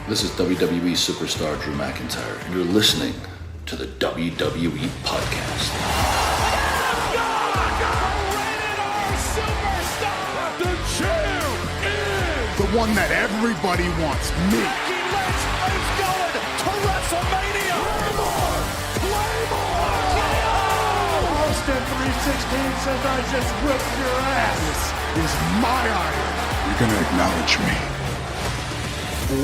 This is WWE superstar Drew McIntyre, and you're listening to the WWE Podcast. The champ is the one that everybody wants, me. It's going to WrestleMania. Claymore! Austin 316 says I just whipped your ass. This is my iron. You're going to acknowledge me.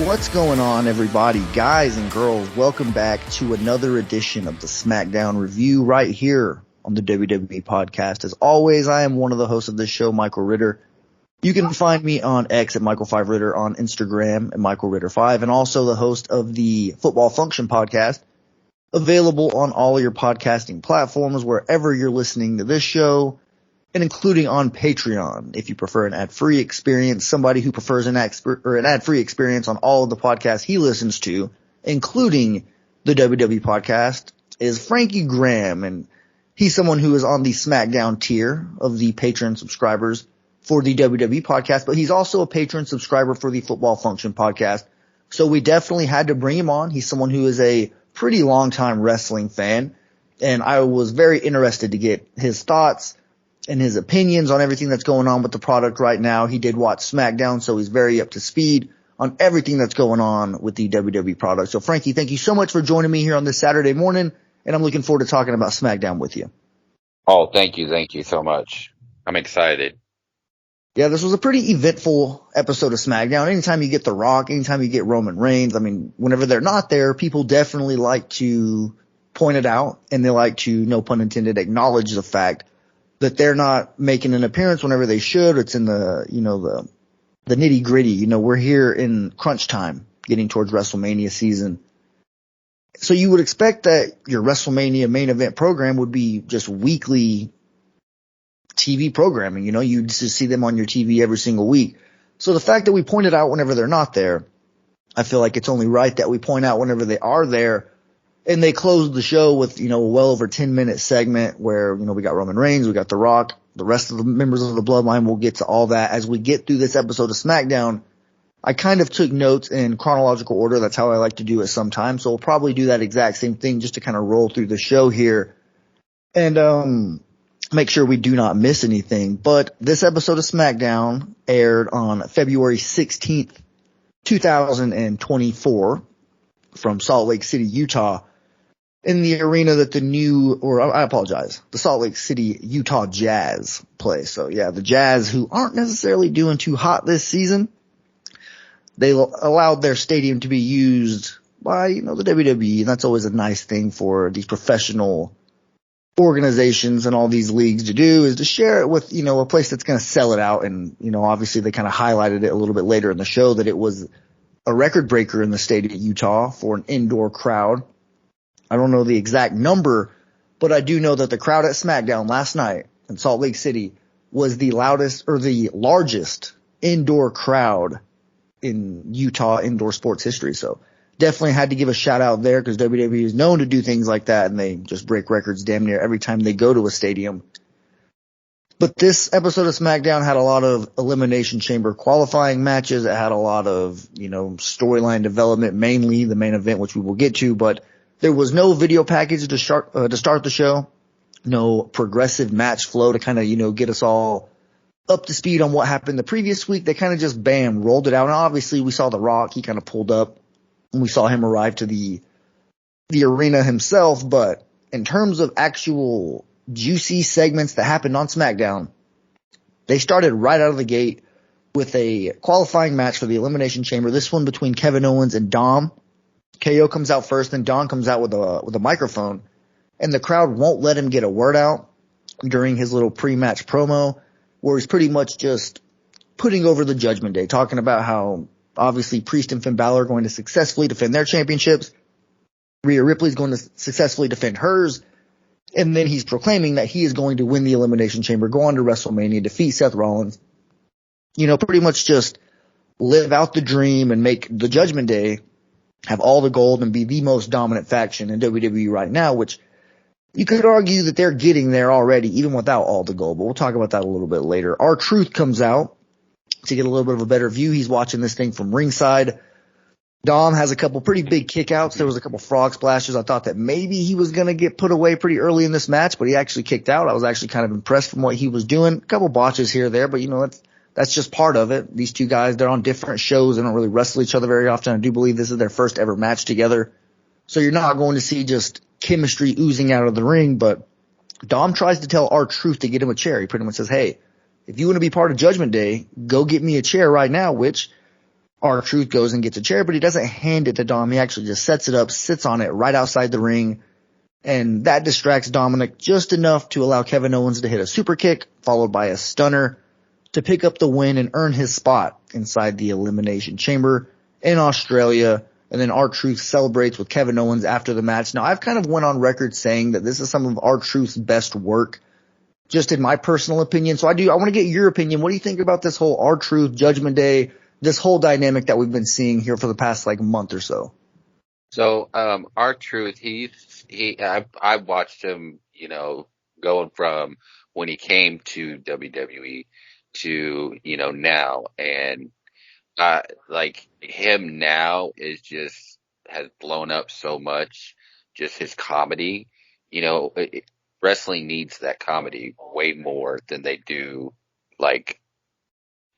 What's going on, everybody, guys and girls? Welcome back to another edition of the SmackDown Review right here on the WWE Podcast. As always, I am one of the hosts of this show, Michael Ritter. You can find me on X at Michael5Ritter, on Instagram at MichaelRitter5, and also the host of the Football Function Podcast, available on all your podcasting platforms wherever you're listening to this show, and including on Patreon if you prefer an ad-free experience. Somebody who prefers an ad-free experience on all of the podcasts he listens to, including the WWE Podcast, is Frankie Graham, and he's someone who is on the SmackDown tier of the patron subscribers for the WWE Podcast, but he's also a patron subscriber for the Football Function Podcast. So we definitely had to bring him on. He's someone who is a pretty long-time wrestling fan, and I was very interested to get his thoughts and his opinions on everything that's going on with the product right now. He did watch SmackDown, so he's very up to speed on everything that's going on with the WWE product. So Frankie, thank you so much for joining me here on this Saturday morning, and I'm looking forward to talking about SmackDown with you. Oh, thank you so much. I'm excited. Yeah, this was a pretty eventful episode of SmackDown. Anytime you get The Rock, anytime you get Roman Reigns, I mean, whenever they're not there, people definitely like to point it out, and they like to, no pun intended, acknowledge the fact that they're not making an appearance whenever they should. It's in the, the nitty gritty. We're here in crunch time, getting towards WrestleMania season. So you would expect that your WrestleMania main event program would be just weekly TV programming. You'd just see them on your TV every single week. So the fact that we point it out whenever they're not there, I feel like it's only right that we point out whenever they are there. And they closed the show with, a well over 10-minute segment where, we got Roman Reigns, we got The Rock, the rest of the members of the Bloodline. We'll get to all that as we get through this episode of SmackDown. I kind of took notes in chronological order. That's how I like to do it sometimes. So we'll probably do that exact same thing just to kind of roll through the show here and make sure we do not miss anything. But this episode of SmackDown aired on February 16th, 2024 from Salt Lake City, Utah, in the arena that the Salt Lake City, Utah Jazz play. So yeah, the Jazz, who aren't necessarily doing too hot this season, they allowed their stadium to be used by, the WWE, and that's always a nice thing for these professional organizations and all these leagues to do, is to share it with, a place that's going to sell it out. And, obviously they kind of highlighted it a little bit later in the show that it was a record breaker in the state of Utah for an indoor crowd. I don't know the exact number, but I do know that the crowd at SmackDown last night in Salt Lake City was the largest indoor crowd in Utah indoor sports history. So definitely had to give a shout out there, because WWE is known to do things like that, and they just break records damn near every time they go to a stadium. But this episode of SmackDown had a lot of Elimination Chamber qualifying matches. It had a lot of, storyline development, mainly the main event, which we will get to, but there was no video package to start the show, no progressive match flow to kind of, get us all up to speed on what happened the previous week. They kind of just, bam, rolled it out. And obviously we saw The Rock. He kind of pulled up, and we saw him arrive to the arena himself. But in terms of actual juicy segments that happened on SmackDown, they started right out of the gate with a qualifying match for the Elimination Chamber. This one between Kevin Owens and Dom. KO comes out first, then Dom comes out with a microphone, and the crowd won't let him get a word out during his little pre-match promo, where he's pretty much just putting over the Judgment Day, talking about how obviously Priest and Finn Balor are going to successfully defend their championships. Rhea Ripley's going to successfully defend hers. And then he's proclaiming that he is going to win the Elimination Chamber, go on to WrestleMania, defeat Seth Rollins. Pretty much just live out the dream and make the Judgment Day have all the gold and be the most dominant faction in WWE right now, which you could argue that they're getting there already, even without all the gold. But we'll talk about that a little bit later. R-Truth comes out to get a little bit of a better view. He's watching this thing from ringside. Dom has a couple pretty big kickouts. There was a couple frog splashes. I thought that maybe he was going to get put away pretty early in this match, but he actually kicked out. I was actually kind of impressed from what he was doing. A couple botches here or there, but that's just part of it. These two guys, they're on different shows. They don't really wrestle each other very often. I do believe this is their first ever match together. So you're not going to see just chemistry oozing out of the ring, but Dom tries to tell R-Truth to get him a chair. He pretty much says, hey, if you want to be part of Judgment Day, go get me a chair right now, which R-Truth goes and gets a chair, but he doesn't hand it to Dom. He actually just sets it up, sits on it right outside the ring, and that distracts Dominic just enough to allow Kevin Owens to hit a super kick, followed by a stunner to pick up the win and earn his spot inside the Elimination Chamber in Australia. And then R-Truth celebrates with Kevin Owens after the match. Now, I've kind of went on record saying that this is some of R-Truth's best work, just in my personal opinion. So I want to get your opinion. What do you think about this whole R-Truth Judgment Day, this whole dynamic that we've been seeing here for the past month or so? So, R-Truth, I watched him, going from when he came to WWE to, now. And, him now has blown up so much, just his comedy, wrestling needs that comedy way more than they do,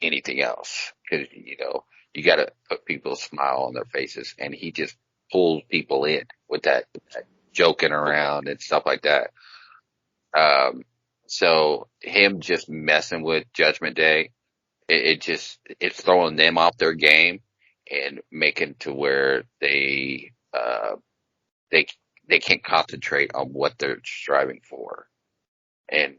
anything else. Cause, you gotta put people's smile on their faces, and he just pulls people in with that joking around and stuff like that. So him just messing with Judgment Day, it's throwing them off their game and making to where they can't concentrate on what they're striving for and,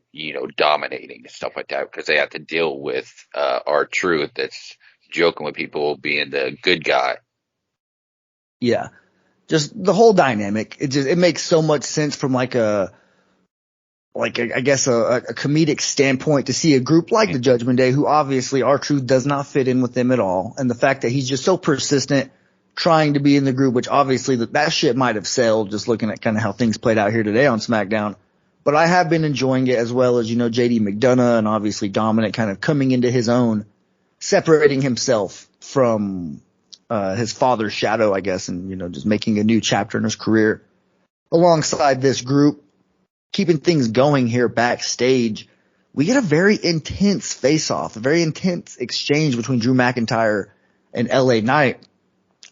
dominating and stuff like that, because they have to deal with, R-Truth that's joking with people being the good guy. Yeah. Just the whole dynamic. It makes so much sense from a comedic standpoint to see a group like the Judgment Day, who obviously R-Truth does not fit in with them at all. And the fact that he's just so persistent trying to be in the group, which obviously that shit might have sailed just looking at kind of how things played out here today on SmackDown. But I have been enjoying it, as well as, JD McDonough and obviously Dominic kind of coming into his own, separating himself from his father's shadow, I guess, and, just making a new chapter in his career alongside this group. Keeping things going here backstage, we get a very intense face-off, a very intense exchange between Drew McIntyre and LA Knight.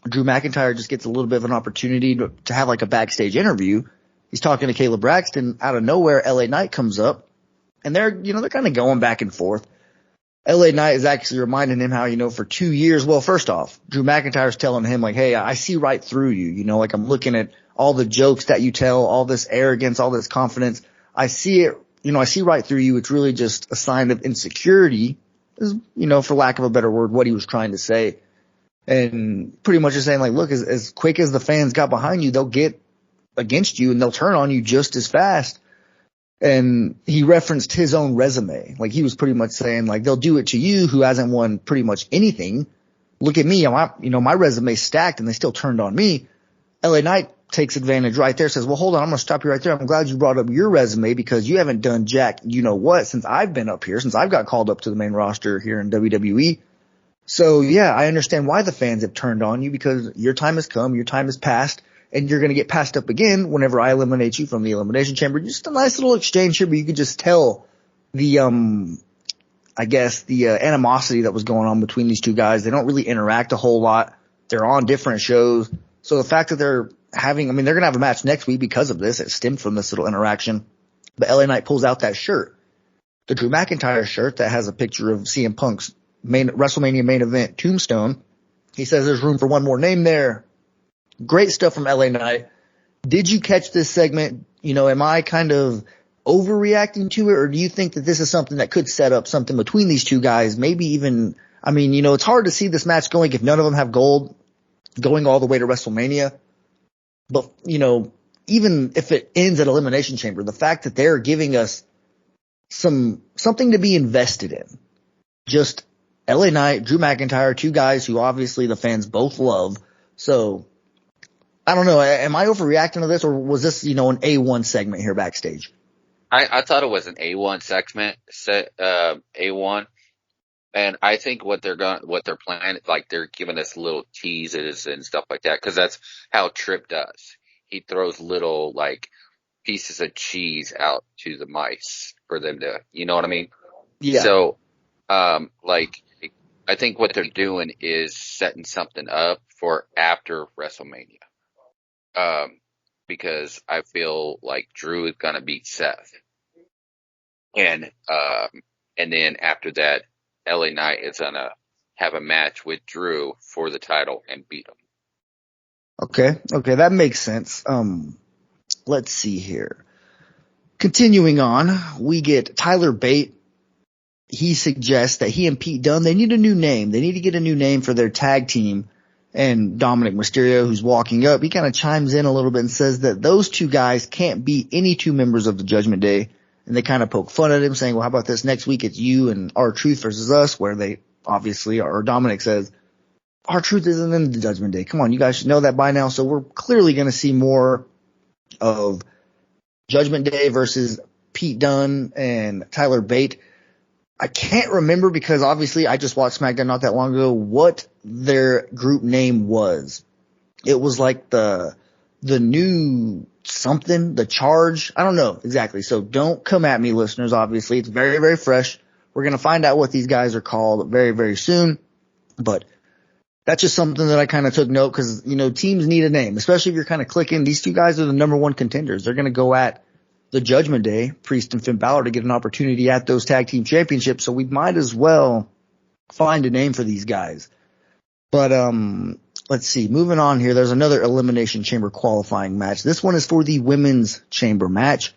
Drew McIntyre just gets a little bit of an opportunity to have a backstage interview. He's talking to Caleb Braxton. Out of nowhere, LA Knight comes up, and they're kind of going back and forth. LA Knight is actually reminding him how, for 2 years, well, first off, Drew McIntyre's telling him hey, I see right through you, I'm looking at all the jokes that you tell, all this arrogance, all this confidence. I see it, I see right through you. It's really just a sign of insecurity, is, for lack of a better word, what he was trying to say. And pretty much just saying look, as quick as the fans got behind you, they'll get against you and they'll turn on you just as fast. And he referenced his own resume. He was pretty much saying they'll do it to you who hasn't won pretty much anything. Look at me. My resume's stacked and they still turned on me. LA Knight takes advantage right there, says, well, hold on, I'm going to stop you right there. I'm glad you brought up your resume, because you haven't done jack what since I've been up here, since I've got called up to the main roster here in WWE. So yeah, I understand why the fans have turned on you, because your time has come, your time has passed, and you're going to get passed up again whenever I eliminate you from the Elimination Chamber. Just a nice little exchange here, but you could just tell the, animosity that was going on between these two guys. They don't really interact a whole lot. They're on different shows. So the fact that they're going to have a match next week because of this. It stemmed from this little interaction. But LA Knight pulls out that shirt, the Drew McIntyre shirt that has a picture of CM Punk's WrestleMania main event tombstone. He says there's room for one more name there. Great stuff from LA Knight. Did you catch this segment? Am I kind of overreacting to it, or do you think that this is something that could set up something between these two guys? Maybe even, it's hard to see this match going if none of them have gold going all the way to WrestleMania. But, even if it ends at Elimination Chamber, the fact that they're giving us something to be invested in. Just LA Knight, Drew McIntyre, two guys who obviously the fans both love. So, I don't know. Am I overreacting to this, or was this, an A1 segment here backstage? I thought it was an A1 segment, A1. And I think what they're planning, like they're giving us little teases and stuff like that, because that's how Tripp does. He throws little like pieces of cheese out to the mice for them to, you know what I mean? Yeah. So, like, I think what they're doing is setting something up for after WrestleMania. Because I feel like Drew is gonna beat Seth. And then after that, LA Knight is gonna have a match with Drew for the title and beat him. Okay, that makes sense. Let's see here. Continuing on, we get Tyler Bate. He suggests that he and Pete Dunne, they need a new name. They need to get a new name for their tag team. And Dominic Mysterio, who's walking up, he kind of chimes in a little bit and says that those two guys can't be any two members of the Judgment Day. And they kind of poke fun at him, saying, well, how about this? Next week it's you and R-Truth versus us, where they obviously, or Dominic says, R-Truth isn't in the Judgment Day. Come on, you guys should know that by now. So we're clearly going to see more of Judgment Day versus Pete Dunne and Tyler Bate. I can't remember, because obviously I just watched SmackDown not that long ago, what their group name was. It was like the new something, the Charge. I don't know exactly. So don't come at me, listeners. Obviously, it's very, very fresh. We're going to find out what these guys are called very, very soon. But that's just something that I kind of took note, because, you know, teams need a name, especially if you're kind of clicking. These two guys are the number one contenders. They're going to go at the Judgment Day, Priest and Finn Balor, to get an opportunity at those tag team championships. So we might as well find a name for these guys. But, let's see. Moving on here, there's another Elimination Chamber qualifying match. This one is for the Women's Chamber match.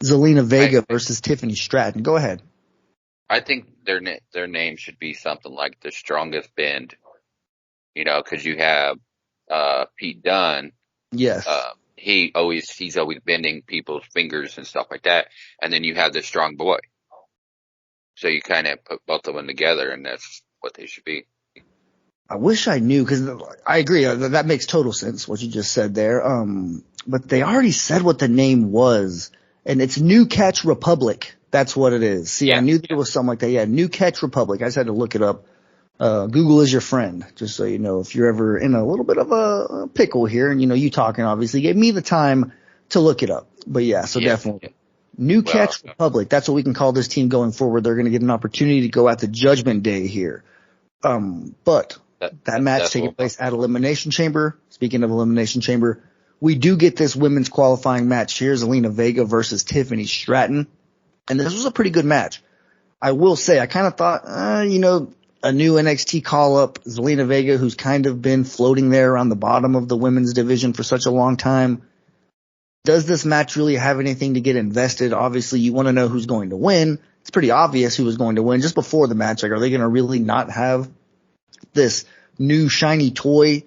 Zelina Vega versus Tiffany Stratton. Go ahead. I think their name should be something like the Strongest Bend. You know, because you have Pete Dunne. Yes. He's always bending people's fingers and stuff like that. And then you have the Strong Boy. So you kind of put both of them together, and that's what they should be. I wish I knew, because I agree. That makes total sense, what you just said there. But they already said what the name was, and it's New Catch Republic. That's what it is. See, I knew that it was something like that. Yeah, New Catch Republic. I just had to look it up. Google is your friend, just so you know, if you're ever in a little bit of a pickle here, and, you know, you talking obviously gave me the time to look it up. But yeah, so definitely. New Catch Republic. That's what we can call this team going forward. They're going to get an opportunity to go at the Judgment Day here. But that match taking place at Elimination Chamber. Speaking of Elimination Chamber, we do get this women's qualifying match here, Zelina Vega versus Tiffany Stratton. And this was a pretty good match. I will say, I kind of thought, you know, a new NXT call-up, Zelina Vega, who's kind of been floating there around the bottom of the women's division for such a long time. Does this match really have anything to get invested? Obviously, you want to know who's going to win. It's pretty obvious who is going to win just before the match. Like, are they going to really not have this new shiny toy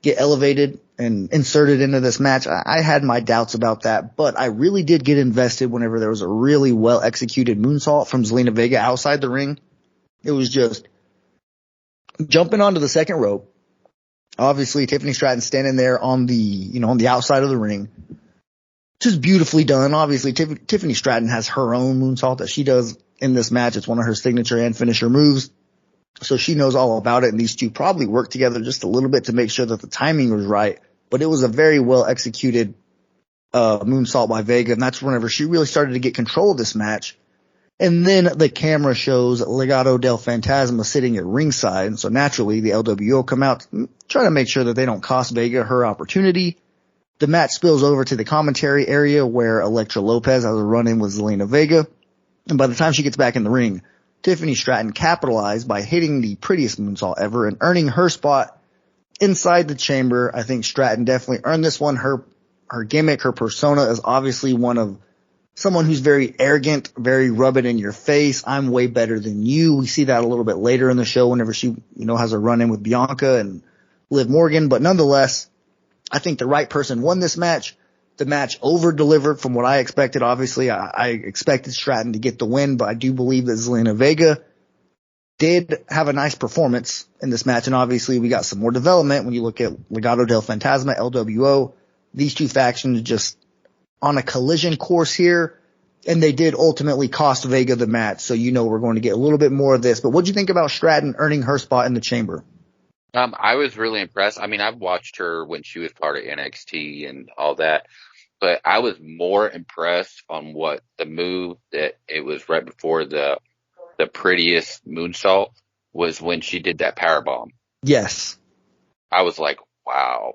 get elevated and inserted into this match? I had my doubts about that, but I really did get invested whenever there was a really well-executed moonsault from Zelina Vega outside the ring. It was just jumping onto the second rope. Obviously, Tiffany Stratton standing there on the outside of the ring. Just beautifully done. Obviously, Tiffany Stratton has her own moonsault that she does in this match. It's one of her signature and finisher moves. So she knows all about it, and these two probably worked together just a little bit to make sure that the timing was right. But it was a very well executed moonsault by Vega, and that's whenever she really started to get control of this match. And then the camera shows Legado del Fantasma sitting at ringside, and so naturally the LWO come out, try to make sure that they don't cost Vega her opportunity. The match spills over to the commentary area where Elektra Lopez has a run-in with Zelina Vega, and by the time she gets back in the ring, Tiffany Stratton capitalized by hitting the prettiest moonsault ever and earning her spot inside the chamber. I think Stratton definitely earned this one. Her gimmick, her persona is obviously one of someone who's very arrogant, very rub it in your face. I'm way better than you. We see that a little bit later in the show whenever she, has a run-in with Bianca and Liv Morgan. But nonetheless, I think the right person won this match. The match over-delivered from what I expected. Obviously, I expected Stratton to get the win, but I do believe that Zelina Vega did have a nice performance in this match. And obviously, we got some more development when you look at Legado del Fantasma, LWO. These two factions just on a collision course here. And they did ultimately cost Vega the match, so we're going to get a little bit more of this. But what'd you think about Stratton earning her spot in the chamber? I was really impressed. I mean, I've watched her when she was part of NXT and all that, but I was more impressed on what the move that it was right before the prettiest moonsault was when she did that powerbomb. Yes. I was like, wow.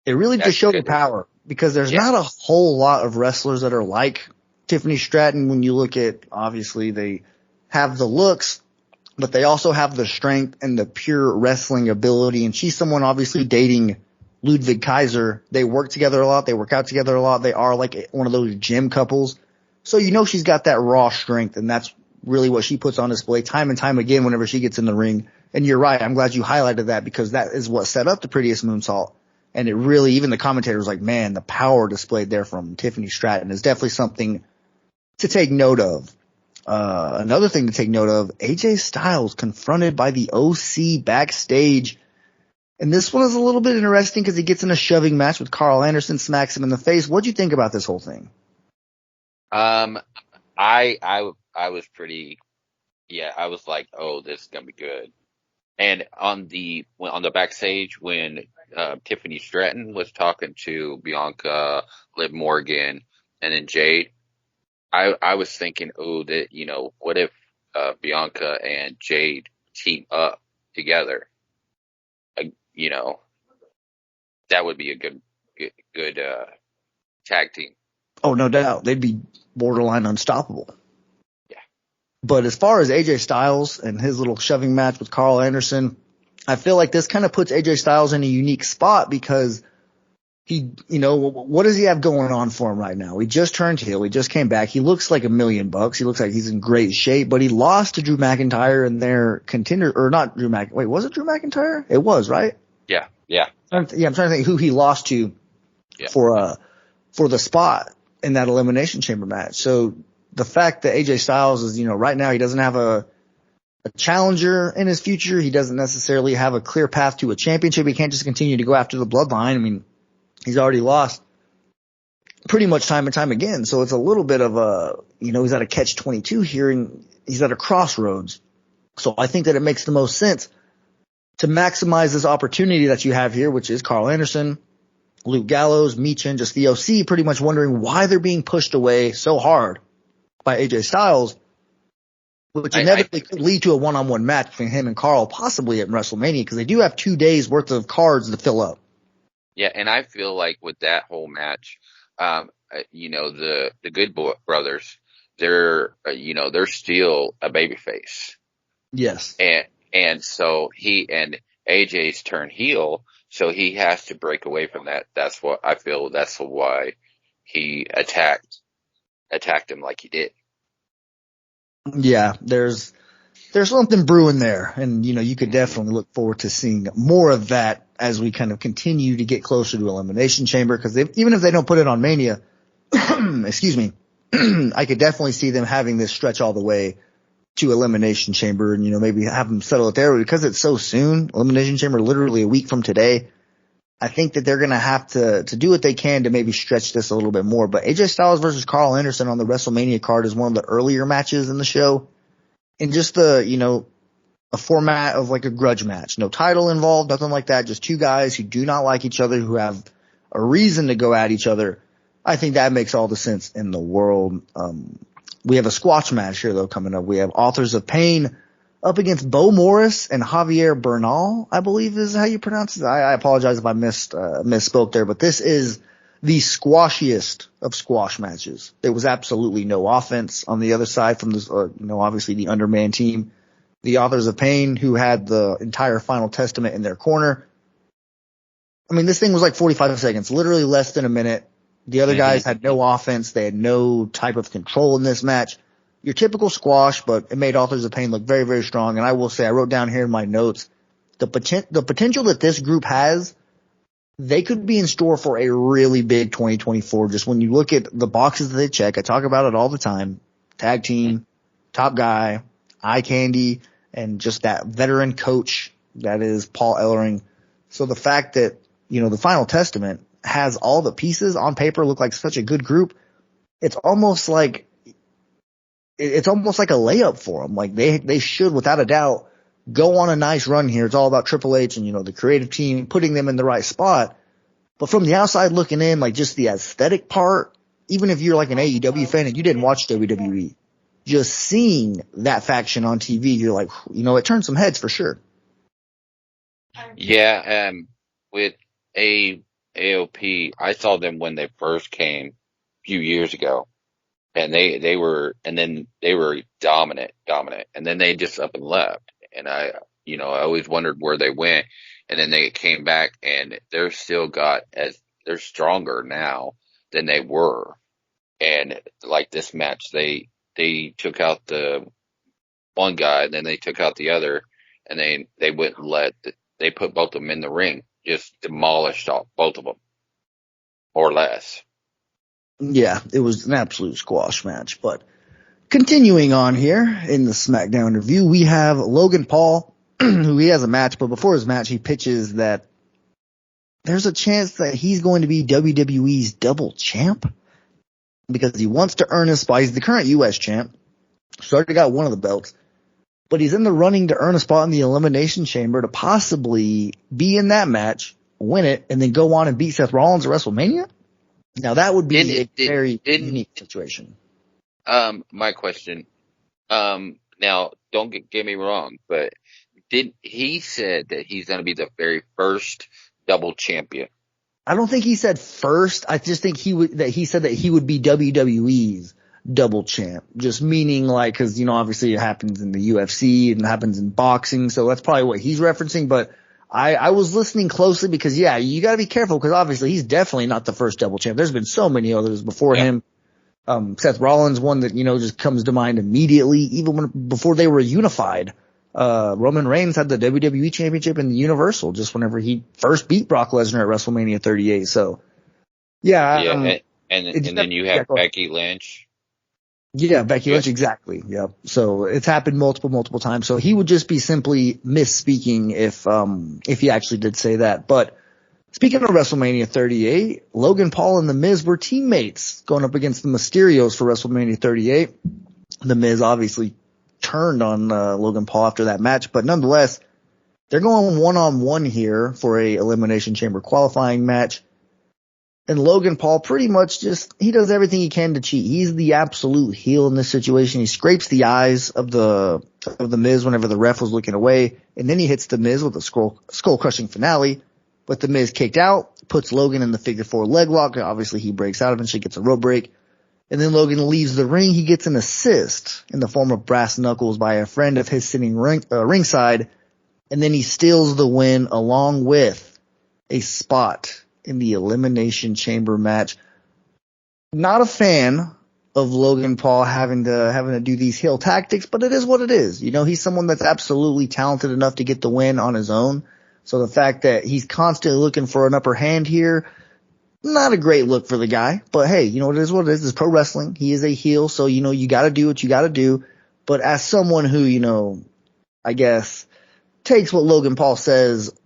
It really just showed the power, because there's not a whole lot of wrestlers that are like Tiffany Stratton. When you look at, obviously they have the looks, but they also have the strength and the pure wrestling ability. And she's someone obviously dating Ludwig Kaiser. They work together a lot. They work out together a lot. They are like one of those gym couples. So she's got that raw strength, and that's really what she puts on display time and time again whenever she gets in the ring. And you're right. I'm glad you highlighted that, because that is what set up the prettiest moonsault. And it really, even the commentator was like, man, the power displayed there from Tiffany Stratton is definitely something to take note of. Another thing to take note of, AJ Styles confronted by the OC backstage. And this one is a little bit interesting because he gets in a shoving match with Carl Anderson, smacks him in the face. What'd you think about this whole thing? I was pretty, I was like, oh, this is gonna be good. And on the backstage when Tiffany Stratton was talking to Bianca, Liv Morgan, and then Jade, I was thinking, oh, that what if Bianca and Jade team up together? That would be a good tag team. Oh, no doubt. They'd be borderline unstoppable. Yeah. But as far as AJ Styles and his little shoving match with Carl Anderson, I feel like this kind of puts AJ Styles in a unique spot, because he, what does he have going on for him right now? He just turned heel. He just came back. He looks like $1 million. He looks like he's in great shape, but he lost to Drew McIntyre in their contender, or not Drew Mc. Wait, was it Drew McIntyre? It was, right? Yeah. Yeah. I'm trying to think who he lost to for the spot in that Elimination Chamber match. So the fact that AJ Styles is, right now he doesn't have a challenger in his future. He doesn't necessarily have a clear path to a championship. He can't just continue to go after the Bloodline. I mean, he's already lost pretty much time and time again. So it's a little bit of a, he's at a catch-22 here, and he's at a crossroads. So I think that it makes the most sense to maximize this opportunity that you have here, which is Carl Anderson, Luke Gallows, Michin, just the OC, pretty much wondering why they're being pushed away so hard by AJ Styles, which inevitably could lead to a one-on-one match between him and Carl, possibly at WrestleMania, because they do have 2 days worth of cards to fill up. Yeah, and I feel like with that whole match, the Good Brothers, they're still a babyface. Yes. And so AJ's turned heel, so he has to break away from that. That's what I feel. That's why he attacked him like he did. Yeah, there's something brewing there, and you could definitely look forward to seeing more of that as we kind of continue to get closer to Elimination Chamber, because even if they don't put it on Mania, excuse me, I could definitely see them having this stretch all the way to Elimination Chamber, and maybe have them settle it there, because it's so soon. Elimination Chamber literally a week from today. I think that they're going to have to do what they can to maybe stretch this a little bit more. But AJ Styles versus Carl Anderson on the WrestleMania card is one of the earlier matches in the show. And just a format of like a grudge match. No title involved, nothing like that. Just two guys who do not like each other, who have a reason to go at each other. I think that makes all the sense in the world. We have a squash match here, though, coming up. We have Authors of Pain up against Bo Morris and Javier Bernal, I believe is how you pronounce it. I apologize if I misspoke there, but this is the squashiest of squash matches. There was absolutely no offense on the other side from this, obviously the underman team. The Authors of Pain, who had the entire Final Testament in their corner. I mean, this thing was like 45 seconds, literally less than a minute. The other guys had no offense. They had no type of control in this match. Your typical squash, but it made Authors of Pain look very, very strong. And I will say, I wrote down here in my notes, the potential that this group has, they could be in store for a really big 2024. Just when you look at the boxes that they check, I talk about it all the time. Tag team, top guy, eye candy, and just that veteran coach that is Paul Ellering. So the fact that, the Final Testament has all the pieces on paper, look like such a good group, it's almost like a layup for them. Like they should, without a doubt, go on a nice run here. It's all about Triple H and, the creative team putting them in the right spot. But from the outside looking in, like just the aesthetic part, even if you're like an AEW fan and you didn't watch WWE, just seeing that faction on TV, you're like, it turned some heads for sure. Yeah, with AOP, I saw them when they first came a few years ago, and they were dominant, and then they just up and left, and I always wondered where they went, and then they came back, and they're stronger now than they were, and like this match, they took out the one guy, and then they took out the other, and they wouldn't they put both of them in the ring, just demolished both of them, or less. Yeah, it was an absolute squash match. But continuing on here in the SmackDown review, we have Logan Paul, who he has a match, but before his match, he pitches that there's a chance that he's going to be WWE's double champ because he wants to earn his spot. He's the current U.S. champ. He's already got one of the belts. But he's in the running to earn a spot in the Elimination Chamber to possibly be in that match, win it, and then go on and beat Seth Rollins at WrestleMania? Now that would be a very unique situation. My question, now don't get me wrong, but he said that he's going to be the very first double champion? I don't think he said first. I just think he said that he would be WWE's double champ, just meaning like, cause obviously it happens in the UFC and it happens in boxing. So that's probably what he's referencing. But I was listening closely because you gotta be careful because obviously he's definitely not the first double champ. There's been so many others before him. Seth Rollins, one that, just comes to mind immediately, even before they were unified. Roman Reigns had the WWE championship and the Universal just whenever he first beat Brock Lesnar at WrestleMania 38. So and then you have Becky Lynch. Yeah, Becky Lynch, exactly. Yep. So it's happened multiple times. So he would just be simply misspeaking if he actually did say that. But speaking of WrestleMania 38, Logan Paul and The Miz were teammates going up against the Mysterios for WrestleMania 38. The Miz obviously turned on Logan Paul after that match, but nonetheless, they're going one-on-one here for a Elimination Chamber qualifying match. And Logan Paul pretty much he does everything he can to cheat. He's the absolute heel in this situation. He scrapes the eyes of the Miz whenever the ref was looking away, and then he hits the Miz with a skull crushing finale. But the Miz kicked out, puts Logan in the figure 4 leg lock. Obviously he breaks out, eventually gets a rope break. And then Logan leaves the ring. He gets an assist in the form of brass knuckles by a friend of his sitting ringside. And then he steals the win along with a spot in the Elimination Chamber match. Not a fan of Logan Paul having to do these heel tactics, but it is what it is. He's someone that's absolutely talented enough to get the win on his own. So the fact that he's constantly looking for an upper hand here, not a great look for the guy. But hey, it is what it is. It's pro wrestling. He is a heel, so you gotta do what you gotta do. But as someone who, I guess, takes what Logan Paul says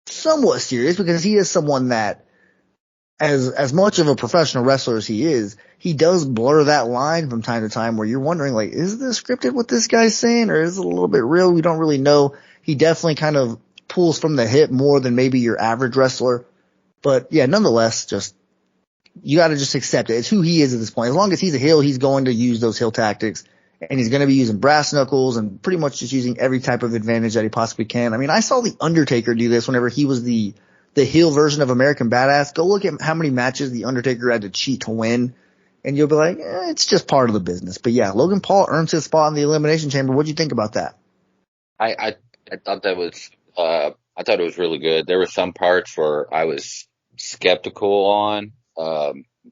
somewhat serious, because he is someone that, as much of a professional wrestler as he is, he does blur that line from time to time where you're wondering, like, is this scripted what this guy's saying, or is it a little bit real? We don't really know. He definitely kind of pulls from the hip more than maybe your average wrestler. But yeah, nonetheless, you gotta just accept it. It's who he is at this point. As long as he's a heel, he's going to use those heel tactics. And he's going to be using brass knuckles and pretty much just using every type of advantage that he possibly can. I mean, I saw The Undertaker do this whenever he was the heel version of American Badass. Go look at how many matches The Undertaker had to cheat to win, and you'll be like, it's just part of the business. But yeah, Logan Paul earns his spot in the Elimination Chamber. What'd you think about that? I thought that was I thought it was really good. There were some parts where I was skeptical on,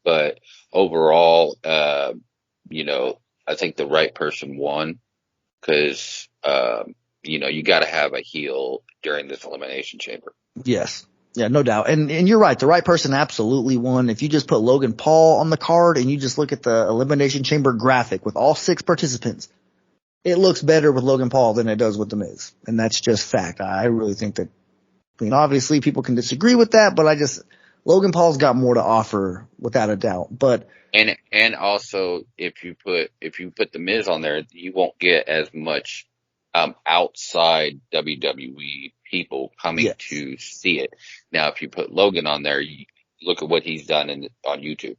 but overall, I think the right person won because, you got to have a heel during this Elimination Chamber. Yes. Yeah, no doubt. And you're right. The right person absolutely won. If you just put Logan Paul on the card and you just look at the Elimination Chamber graphic with all 6 participants, it looks better with Logan Paul than it does with The Miz. And that's just fact. I really think that, obviously people can disagree with that, but Logan Paul's got more to offer without a doubt, but And also, if you put the Miz on there, you won't get as much outside WWE people coming to see it. Now, if you put Logan on there, you look at what he's done on YouTube.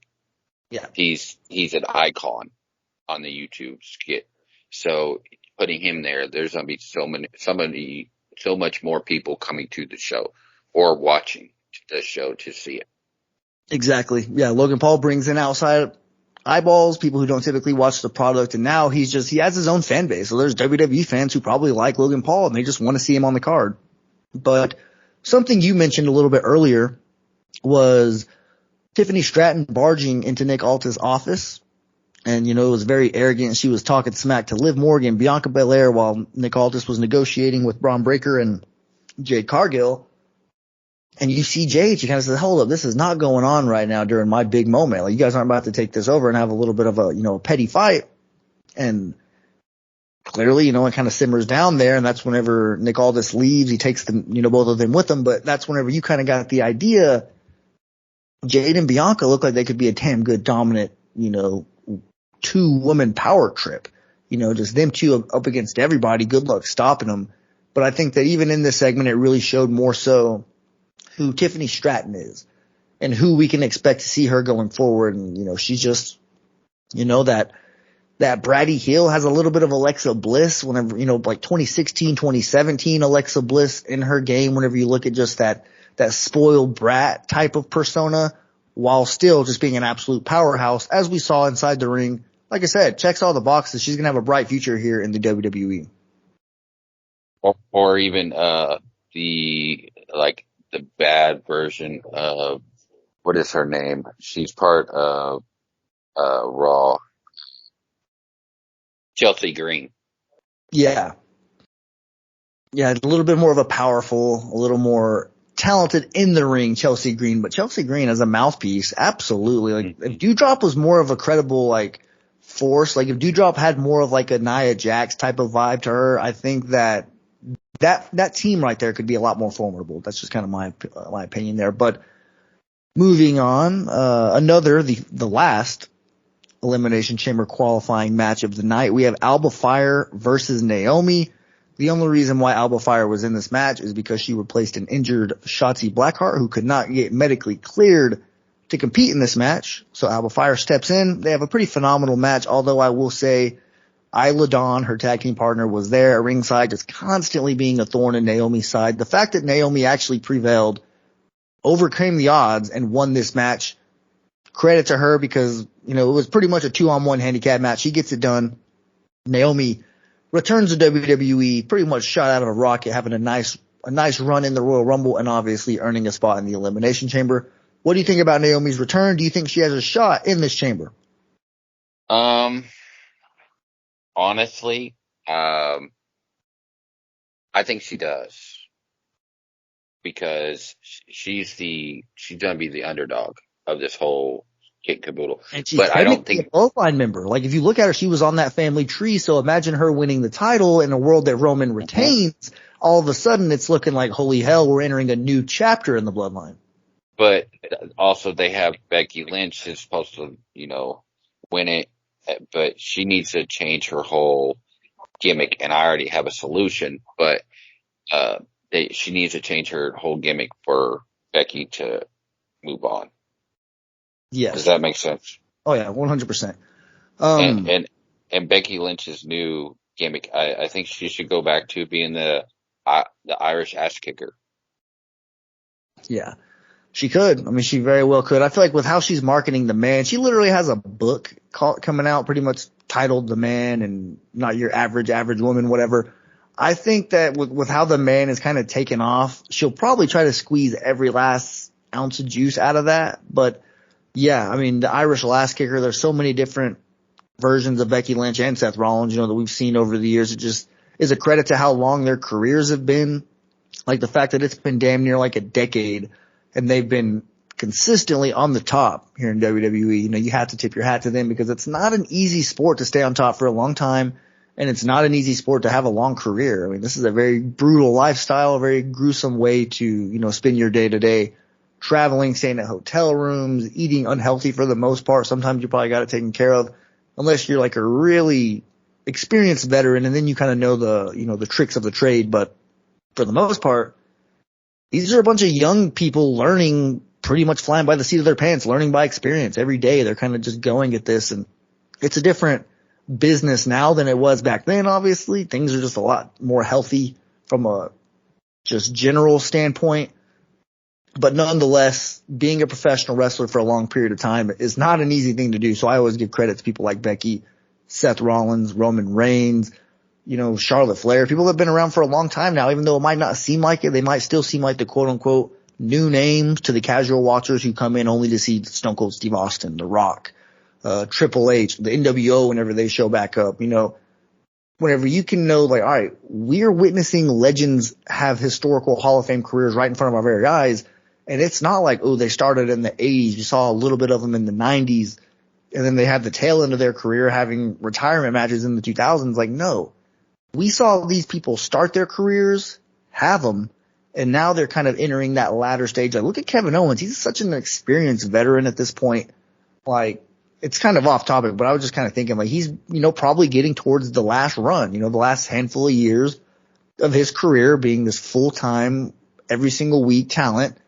yeah, He's an icon on the YouTube skit. So putting him there, there's going to be so much more people coming to the show or watching the show to see it. exactly. Yeah, Logan Paul brings in outside eyeballs, people who don't typically watch the product, and now he has his own fan base. So there's WWE fans who probably like Logan Paul and they just want to see him on the card. But something you mentioned a little bit earlier was Tiffany Stratton barging into Nick Alta's office. And, it was very arrogant. She was talking smack to Liv Morgan, Bianca Belair, while Nick Aldis was negotiating with Braun Breaker and Jade Cargill. And you see Jade, she kind of says, hold up, this is not going on right now during my big moment. Like, you guys aren't about to take this over and have a little bit of a petty fight. And clearly, it kind of simmers down there. And that's whenever Nick Aldis leaves, he takes them, both of them with him. But that's whenever you kind of got the idea Jade and Bianca look like they could be a damn good dominant, 2-woman power trip. Just them two up against everybody. Good luck stopping them. But I think that even in this segment, it really showed more so who Tiffany Stratton is and who we can expect to see her going forward. And, she's just, that bratty heel has a little bit of Alexa Bliss whenever, like 2016, 2017 Alexa Bliss in her game, whenever you look at just that spoiled brat type of persona, while still just being an absolute powerhouse, as we saw inside the ring. Like I said, checks all the boxes. She's going to have a bright future here in the WWE. Or even, the bad version of, what is her name? She's part of, Raw. Chelsea Green. Yeah. Yeah, a little bit more of a powerful, a little more talented in the ring Chelsea Green, but Chelsea Green as a mouthpiece, absolutely. Like, if Doudrop was more of a credible, force, if Doudrop had more of a Nia Jax type of vibe to her, I think that team right there could be a lot more formidable. That's just kind of my opinion there. But moving on, the last Elimination Chamber qualifying match of the night, we have Alba Fire versus Naomi. The only reason why Alba Fire was in this match is because she replaced an injured Shotzi Blackheart who could not get medically cleared to compete in this match. So Alba Fire steps in. They have a pretty phenomenal match, although I will say Isla Dawn, her tag team partner, was there at ringside, just constantly being a thorn in Naomi's side. The fact that Naomi actually prevailed, overcame the odds, and won this match, credit to her, because, it was pretty much a 2-on-1 handicap match. She gets it done. Naomi returns to WWE, pretty much shot out of a rocket, having a nice run in the Royal Rumble, and obviously earning a spot in the Elimination Chamber. What do you think about Naomi's return? Do you think she has a shot in this chamber? Honestly, I think she does, because she's going to be the underdog of this whole kit caboodle. And she's but I don't think a Bloodline member. If you look at her, she was on that family tree. So imagine her winning the title in a world that Roman retains. All of a sudden, it's looking like, holy hell, we're entering a new chapter in the Bloodline. But also, they have Becky Lynch who's supposed to, win it. But she needs to change her whole gimmick, and I already have a solution, but she needs to change her whole gimmick for Becky to move on. Yes. Does that make sense? Oh yeah, 100%. And Becky Lynch's new gimmick, I think she should go back to being the Irish ass kicker. Yeah. She could. I mean, she very well could. I feel like with how she's marketing The Man, she literally has a book coming out pretty much titled The Man and not your average woman, whatever. I think that with how The Man is kind of taken off, she'll probably try to squeeze every last ounce of juice out of that. But yeah, I mean, the Irish ass kicker, there's so many different versions of Becky Lynch and Seth Rollins, that we've seen over the years. It just is a credit to how long their careers have been. Like the fact that it's been damn near like a decade and they've been consistently on the top here in WWE. You have to tip your hat to them because it's not an easy sport to stay on top for a long time. And it's not an easy sport to have a long career. I mean, this is a very brutal lifestyle, a very gruesome way to, spend your day to day. traveling, staying at hotel rooms, eating unhealthy for the most part. Sometimes you probably got it taken care of unless you're like a really experienced veteran and then you kind of know the tricks of the trade. But for the most part, these are a bunch of young people learning, pretty much flying by the seat of their pants, learning by experience every day. They're kind of just going at this, and it's a different business now than it was back then. Obviously, things are just a lot more healthy from a just general standpoint. But nonetheless, being a professional wrestler for a long period of time is not an easy thing to do. So I always give credit to people like Becky, Seth Rollins, Roman Reigns, Charlotte Flair, people that have been around for a long time now. Even though it might not seem like it, they might still seem like the quote unquote new names to the casual watchers who come in only to see Stone Cold Steve Austin, The Rock, Triple H, the NWO whenever they show back up. Whenever you can know, like, all right, we're witnessing legends have historical Hall of Fame careers right in front of our very eyes. And it's not like, oh, they started in the 80s. You saw a little bit of them in the 90s. And then they had the tail end of their career having retirement matches in the 2000s. Like, no. We saw these people start their careers, have them, and now they're kind of entering that latter stage. Like, look at Kevin Owens. He's such an experienced veteran at this point. Like, it's kind of off topic, but I was just kind of thinking, like, he's, probably getting towards the last run, the last handful of years of his career being this full-time, every single week talent.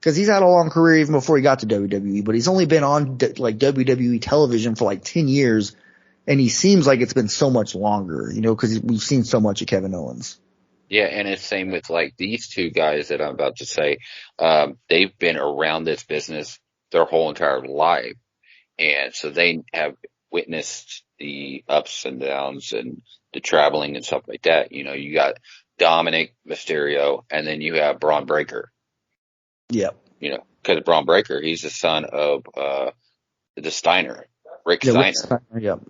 Because he's had a long career even before he got to WWE, but he's only been on like WWE television for like 10 years, and he seems like it's been so much longer, because we've seen so much of Kevin Owens. Yeah, and it's same with like these two guys that I'm about to say. They've been around this business their whole entire life, and so they have witnessed the ups and downs and the traveling and stuff like that. You got Dominic Mysterio, and then you have Braun Breaker. Yep. Because Braun Breaker, he's the son of the Steiner, Rick Steiner. Rick Steiner. Yep.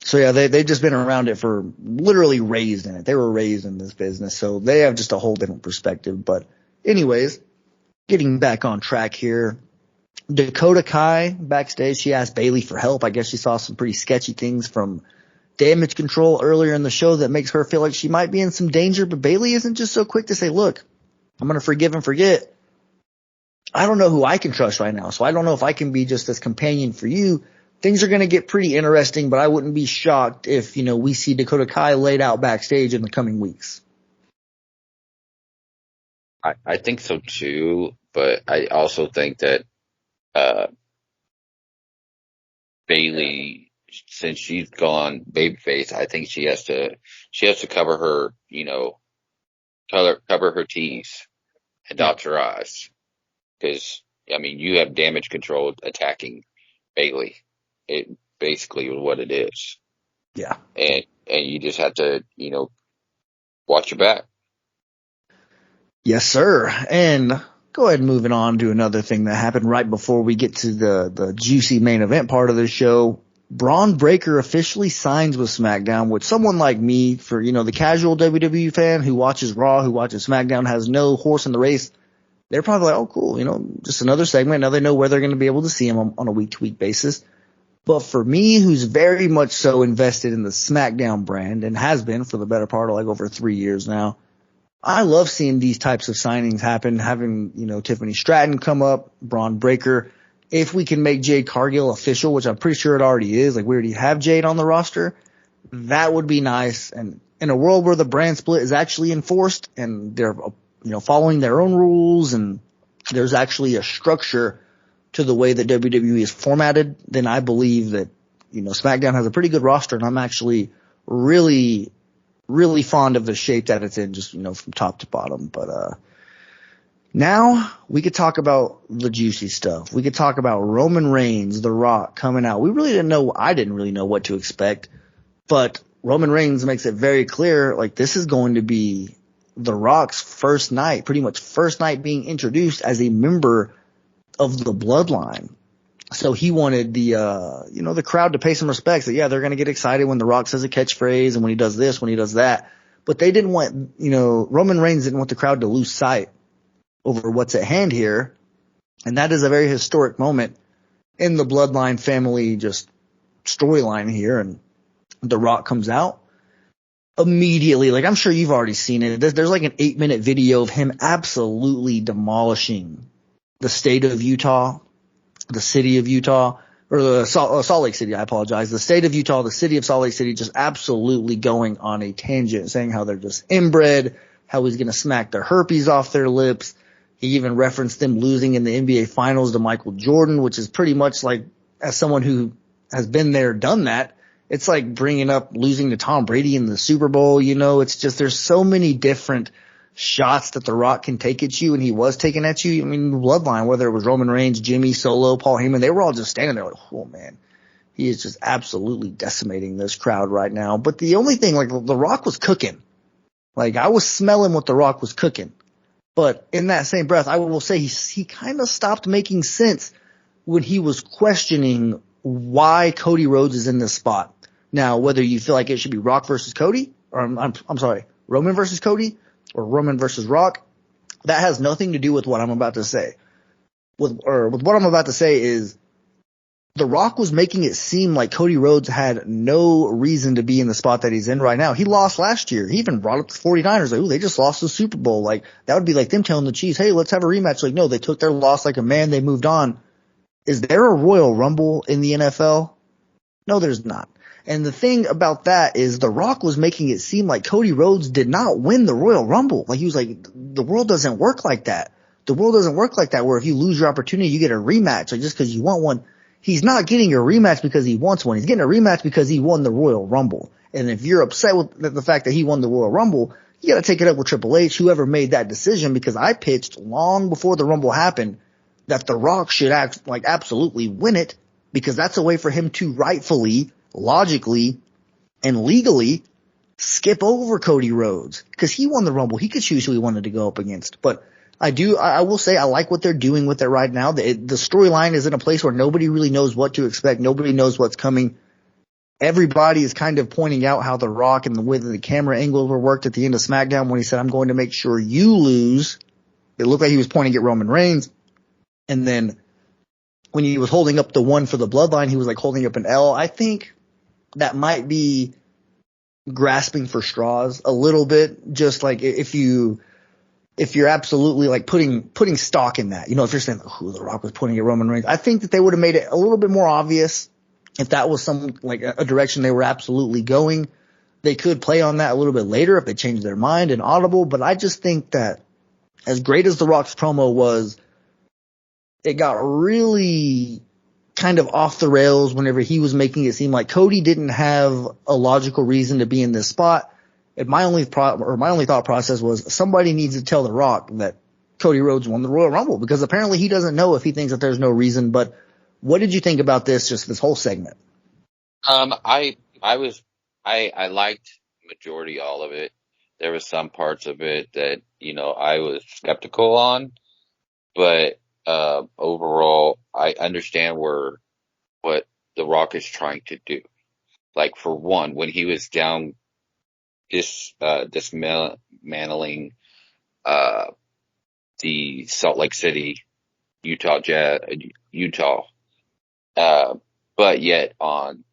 So yeah, they've just been around it for literally raised in it. They were raised in this business, so they have just a whole different perspective. But anyways, getting back on track here. Dakota Kai backstage, she asked Bayley for help. I guess she saw some pretty sketchy things from Damage Control earlier in the show that makes her feel like she might be in some danger, but Bayley isn't just so quick to say, look, I'm going to forgive and forget. I don't know who I can trust right now, so I don't know if I can be just this companion for you. Things are going to get pretty interesting, but I wouldn't be shocked if, we see Dakota Kai laid out backstage in the coming weeks. I think so too, but I also think that Bayley, since she's gone babyface, I think she has to cover her, cover her T's and dot her I's. Because, you have Damage Control attacking Bayley. It basically is what it is. Yeah. And you just have to, watch your back. Yes, sir. And go ahead and moving on to another thing that happened right before we get to the juicy main event part of the show. Bron Breakker officially signs with SmackDown, which someone like me, for, the casual WWE fan who watches Raw, who watches SmackDown, has no horse in the race. They're probably like, oh, cool, just another segment. Now they know where they're going to be able to see him on a week-to-week basis. But for me, who's very much so invested in the SmackDown brand and has been for the better part of like over 3 years now, I love seeing these types of signings happen, having, Tiffany Stratton come up, Bron Breakker. If we can make Jade Cargill official, which I'm pretty sure it already is, like we already have Jade on the roster, that would be nice. And in a world where the brand split is actually enforced and they're, following their own rules and there's actually a structure to the way that WWE is formatted, then I believe that, SmackDown has a pretty good roster, and I'm actually really, really fond of the shape that it's in, just, from top to bottom. But, now we could talk about the juicy stuff. We could talk about Roman Reigns, The Rock coming out. I didn't really know what to expect, but Roman Reigns makes it very clear, like, this is going to be The Rock's first night, pretty much first night being introduced as a member of the Bloodline. So he wanted the crowd to pay some respects. That, yeah, they're going to get excited when The Rock says a catchphrase and when he does this, when he does that. But they didn't want, Roman Reigns didn't want the crowd to lose sight over what's at hand here. And that is a very historic moment in the Bloodline family just storyline here. And The Rock comes out. immediately, like I'm sure you've already seen it. There's like an 8-minute video of him absolutely demolishing the state of Utah, the city of Utah, or the Salt Lake City. I apologize. The state of Utah, the city of Salt Lake City, just absolutely going on a tangent, saying how they're just inbred, how he's going to smack the herpes off their lips. He even referenced them losing in the NBA Finals to Michael Jordan, which is pretty much like, as someone who has been there, done that, it's like bringing up losing to Tom Brady in the Super Bowl. You know, it's just, there's so many different shots that The Rock can take at you, and he was taking at you. I mean, Bloodline, whether it was Roman Reigns, Jimmy, Solo, Paul Heyman, they were all just standing there like, oh man, he is just absolutely decimating this crowd right now. But the only thing, like, The Rock was cooking. Like, I was smelling what The Rock was cooking. But in that same breath, I will say he kind of stopped making sense when he was questioning why Cody Rhodes is in this spot. Now, whether you feel like it should be Rock versus Cody, or I'm sorry, Roman versus Cody, or Roman versus Rock, that has nothing to do with what I'm about to say. With what I'm about to say is, The Rock was making it seem like Cody Rhodes had no reason to be in the spot that he's in right now. He lost last year. He even brought up the 49ers. Like, ooh, they just lost the Super Bowl. Like, that would be like them telling the Chiefs, hey, let's have a rematch. Like, no, they took their loss like a man. They moved on. Is there a Royal Rumble in the NFL? No, there's not. And the thing about that is, The Rock was making it seem like Cody Rhodes did not win the Royal Rumble. Like, he was like, the world doesn't work like that. The world doesn't work like that, where if you lose your opportunity, you get a rematch. Like, just because you want one. He's not getting a rematch because he wants one. He's getting a rematch because he won the Royal Rumble. And if you're upset with the fact that he won the Royal Rumble, you got to take it up with Triple H, whoever made that decision, because I pitched long before the Rumble happened that The Rock should absolutely win it, because that's a way for him to rightfully, logically, and legally skip over Cody Rhodes, because he won the Rumble. He could choose who he wanted to go up against. But I will say I like what they're doing with it right now. The storyline is in a place where nobody really knows what to expect. Nobody knows what's coming. Everybody is kind of pointing out how The Rock and the way the camera angles were worked at the end of SmackDown when he said, I'm going to make sure you lose. It looked like he was pointing at Roman Reigns. And then when he was holding up the one for the Bloodline, he was like holding up an L. I think that might be grasping for straws a little bit. Just like if you're absolutely like putting stock in that, you know, if you're saying, oh, The Rock was pointing at Roman Reigns, I think that they would have made it a little bit more obvious if that was some like a direction they were absolutely going. They could play on that a little bit later if they changed their mind and audible. But I just think that as great as The Rock's promo was, it got really kind of off the rails whenever he was making it seem like Cody didn't have a logical reason to be in this spot. And my only thought process was, somebody needs to tell The Rock that Cody Rhodes won the Royal Rumble, because apparently he doesn't know if he thinks that there's no reason. But what did you think about this whole segment? I liked majority all of it. There was some parts of it that, you know, I was skeptical on, but overall, I understand what The Rock is trying to do. Like, for one, when he was down dismantling the Salt Lake City, Utah, but yet on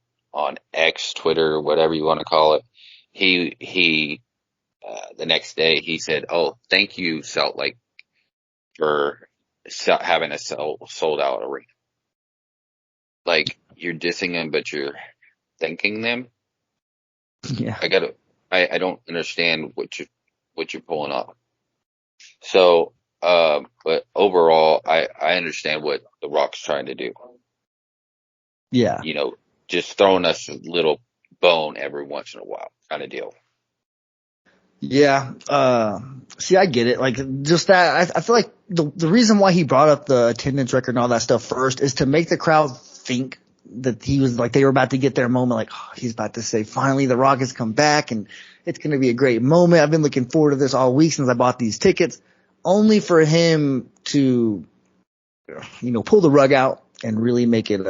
X, Twitter, whatever you want to call it, he the next day he said, "Oh, thank you, Salt Lake, for having a sold out arena." Like, you're dissing them, but you're thanking them. Yeah, I don't understand what you're pulling off. So, but overall, I understand what The Rock's trying to do. yeah, You know, just throwing us a little bone every once in a while, kind of deal. yeah. See, I get it. Like, just that, I feel like the reason why he brought up the attendance record and all that stuff first is to make the crowd think that he was like, they were about to get their moment. Like, oh, he's about to say, finally, The Rock has come back and it's going to be a great moment. I've been looking forward to this all week since I bought these tickets, only for him to, you know, pull the rug out and really make it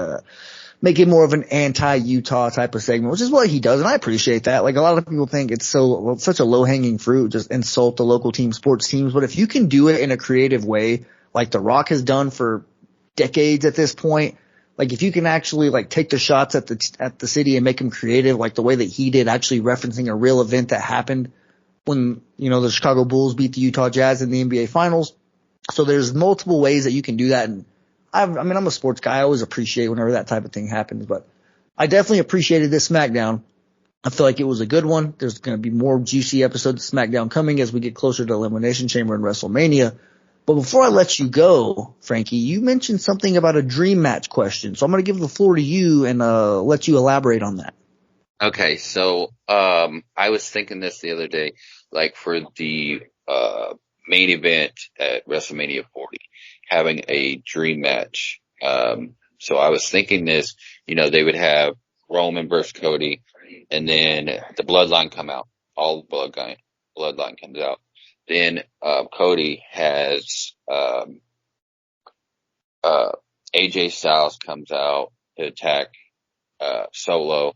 more of an anti-Utah type of segment, which is what he does. And I appreciate that. Like, a lot of people think it's such a low-hanging fruit, just insult the local team, sports teams. But if you can do it in a creative way, like The Rock has done for decades at this point, Like if you can actually like take the shots at the city and make them creative, like the way that he did, actually referencing a real event that happened when, the Chicago Bulls beat the Utah Jazz in the NBA Finals. So there's multiple ways that you can do that. And I'm a sports guy. I always appreciate whenever that type of thing happens, but I definitely appreciated this SmackDown. I feel like it was a good one. There's going to be more juicy episodes of SmackDown coming as we get closer to Elimination Chamber and WrestleMania. But before I let you go, Frankie, you mentioned something about a dream match question. So I'm going to give the floor to you and let you elaborate on that. Okay, so I was thinking this the other day, like for the main event at WrestleMania 40, having a dream match. So I was thinking this, they would have Roman versus Cody, and then the Bloodline come out. All the Bloodline comes out. Then Cody has AJ Styles comes out to attack Solo,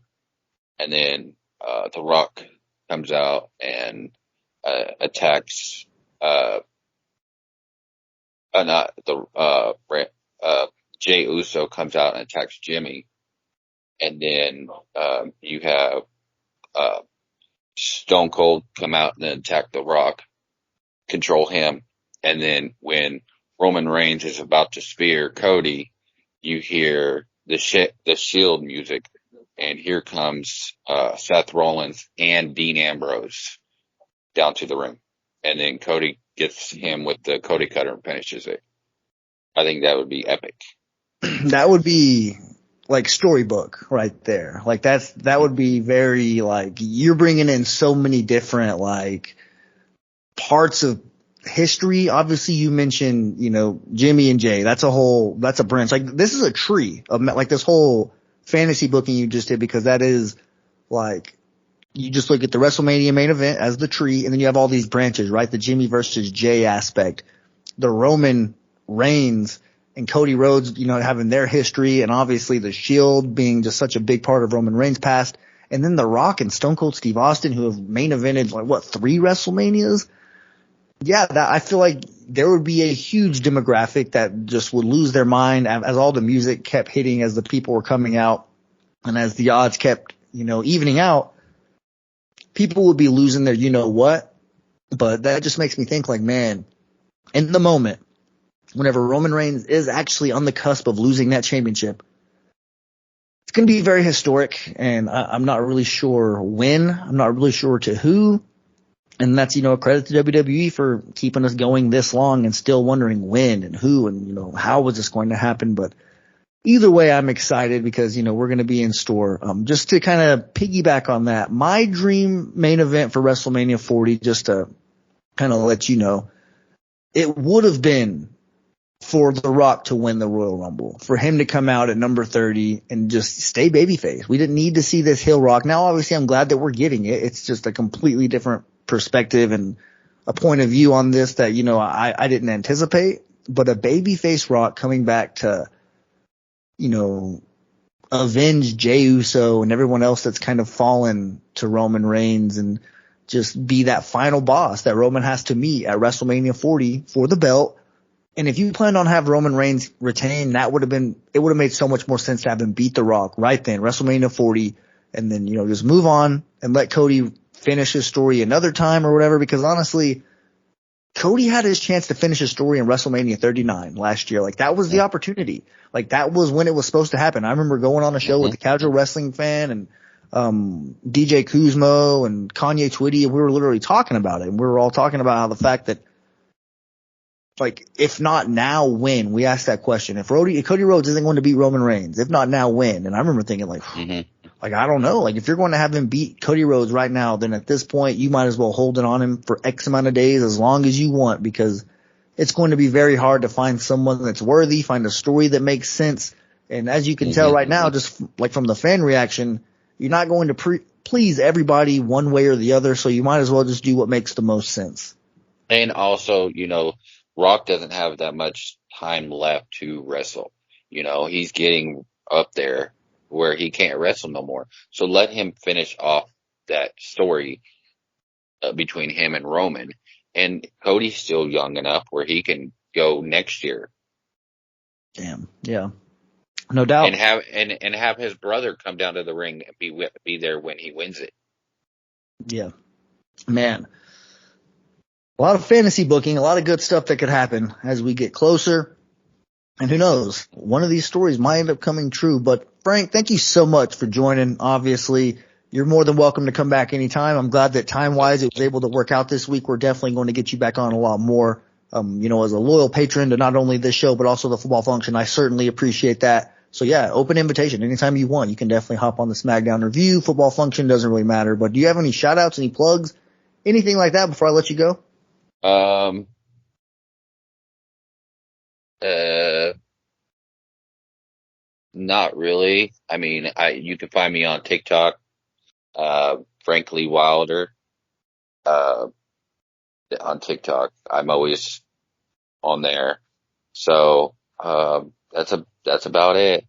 and then The Rock comes out and attacks Jey Uso comes out and attacks Jimmy, and then you have Stone Cold come out and then attack The Rock, control him, and then when Roman Reigns is about to spear Cody, you hear the Shield music, and here comes Seth Rollins and Dean Ambrose down to the ring, and then Cody gets him with the Cody Cutter and finishes it. I think that would be epic. That would be like storybook right there. Like that would be very like, you're bringing in so many different like parts of history. Obviously you mentioned, Jimmy and Jay. That's a branch. Like this is a tree of like this whole fantasy booking you just did, because that is like, you just look at the WrestleMania main event as the tree, and then you have all these branches, right? The Jimmy versus Jay aspect, the Roman Reigns and Cody Rhodes, having their history, and obviously the Shield being just such a big part of Roman Reigns' past, and then The Rock and Stone Cold Steve Austin, who have main evented like 3 WrestleManias. Yeah, I feel like there would be a huge demographic that just would lose their mind as all the music kept hitting, as the people were coming out, and as the odds kept, evening out. People would be losing their what, but that just makes me think like, man, in the moment, whenever Roman Reigns is actually on the cusp of losing that championship, it's going to be very historic, and I'm not really sure when. I'm not really sure to who, and that's, a credit to WWE for keeping us going this long and still wondering when and who and, how was this going to happen. But either way, I'm excited because, we're going to be in store. Just to kind of piggyback on that, my dream main event for WrestleMania 40, just to kind of let you know, it would have been for The Rock to win the Royal Rumble, for him to come out at number 30 and just stay babyface. We didn't need to see this heel Rock. Now, obviously, I'm glad that we're getting it. It's just a completely different perspective and a point of view on this that, I didn't anticipate. But a babyface Rock coming back to, avenge Jey Uso and everyone else that's kind of fallen to Roman Reigns, and just be that final boss that Roman has to meet at WrestleMania 40 for the belt. And if you planned on have Roman Reigns retain, it would have made so much more sense to have him beat The Rock right then, WrestleMania 40, and then, just move on and let Cody finish his story another time or whatever. Because honestly, Cody had his chance to finish his story in WrestleMania 39 last year. Like that was the opportunity. Like that was when it was supposed to happen. I remember going on a show with the Casual Wrestling Fan and DJ Kuzmo and Kanye Twitty, and we were literally talking about it. And we were all talking about how the fact that, like, if not now, when? We asked that question. If Cody Rhodes isn't going to beat Roman Reigns, if not now, when? And I remember thinking like, like, I don't know. Like, if you're going to have him beat Cody Rhodes right now, then at this point, you might as well hold it on him for X amount of days, as long as you want, because it's going to be very hard to find someone that's worthy, find a story that makes sense. And as you can tell right now, just like from the fan reaction, you're not going to please everybody one way or the other. So you might as well just do what makes the most sense. And also, Rock doesn't have that much time left to wrestle. He's getting up there where he can't wrestle no more. So let him finish off that story between him and Roman. And Cody's still young enough where he can go next year. Damn. Yeah. No doubt. And have his brother come down to the ring and be there when he wins it. Yeah. Man. A lot of fantasy booking, a lot of good stuff that could happen as we get closer. And who knows, one of these stories might end up coming true. But Frank, thank you so much for joining. Obviously, you're more than welcome to come back anytime. I'm glad that time-wise it was able to work out this week. We're definitely going to get you back on a lot more. As a loyal patron to not only this show, but also the Football Function, I certainly appreciate that. So yeah, open invitation. Anytime you want, you can definitely hop on the SmackDown review. Football Function doesn't really matter. But do you have any shout outs, any plugs, anything like that before I let you go? Not really. I mean, you can find me on TikTok, Frankly Wilder, on TikTok. I'm always on there. So, that's about it.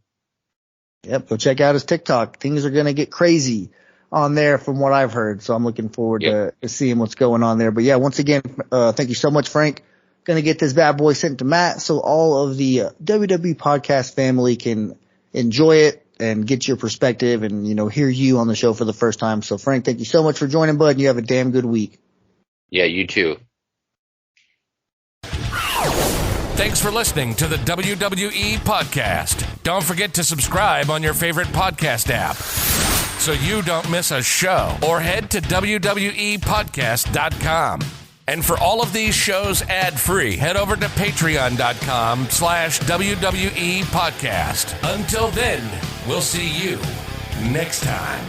Yep. Go check out his TikTok. Things are going to get crazy on there from what I've heard. So I'm looking forward to seeing what's going on there. But yeah, once again, thank you so much, Frank. Going to get this bad boy sent to Matt so all of the WWE podcast family can enjoy it and get your perspective and, hear you on the show for the first time. So Frank, thank you so much for joining, bud. You have a damn good week. Yeah, you too. Thanks for listening to the WWE podcast. Don't forget to subscribe on your favorite podcast app so you don't miss a show, or head to WWEpodcast.com. And for all of these shows ad-free, head over to patreon.com/WWE podcast. Until then, we'll see you next time.